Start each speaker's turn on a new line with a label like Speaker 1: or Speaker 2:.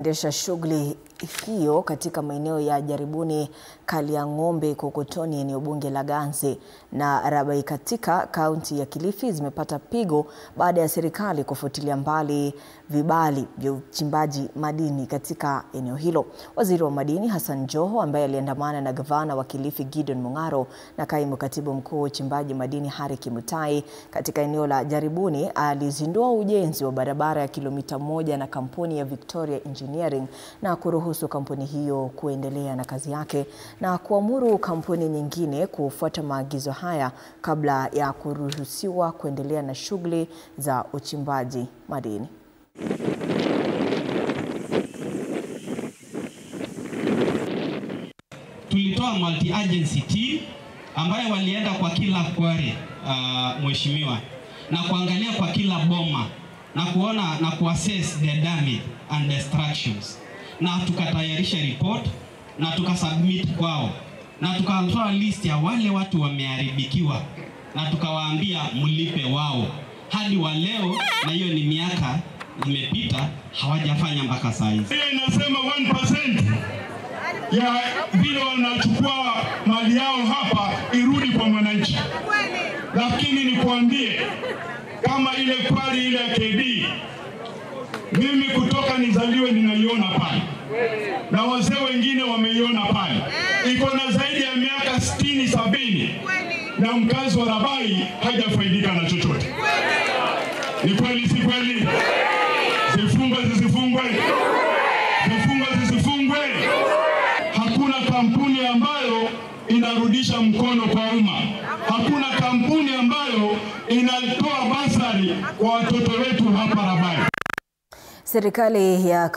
Speaker 1: Endesha shughuli hiyo katika maeneo ya Jaribuni, Kaliang'ombe, Kokotoni, eneo bunge la Ganze na Rabai katika kaunti ya Kilifi zimepata pigo baada ya serikali kufutilia mbali vibali vya uchimbaji madini katika eneo hilo. Waziri wa madini Hassan Joho, ambaye aliandamana na gavana wa Kilifi Gideon Mung'aro na kaimu katibu mkuu wa uchimbaji madini Harry Kimutai katika eneo la Jaribuni, alizindua ujenzi wa barabara ya kilomita 1 na kampuni ya Victoria Engineering na kuruhusu kampuni hiyo kuendelea na kazi yake na kuamuru kampuni nyingine kufuata maagizo haya kabla ya kuruhusiwa kuendelea na shughuli za uchimbaji madini.
Speaker 2: Tulitoa multi-agency team ambayo walienda kwa kila quarry mheshimiwa, na kuangalia kwa kila boma na kuona na kuassess the damage and destructions, na tukatayarisha report na tukasubmit kwao, na tukatoa list ya wale watu wameharibikiwa na tukawaambia mlipe wao. Hadi wa leo, na hiyo ni miaka imepita, hawajafanya mpaka sasa hivi.
Speaker 3: Inasema 1% ya vile wanachukua mali yao hapa irudi kwa mwananchi. Lakini nikuambie, kama ile kwari ile ya KD, mimi kutoka nizaliwe ninaiona pale, na wazee wengine wameiona pale. Iko na zaidi ya miaka 60-70, na mkazi wa Rabai hajafaidika na chochote. Ni kweli si kweli? Zifungwe zisifungwe? Zifungwe zisifungwe? Hakuna kampuni ambayo inarudisha mkono kwa umma. Hakuna kampuni ambayo inatoa basari kwa watoto wetu hapa Rabai.
Speaker 1: Serikali ya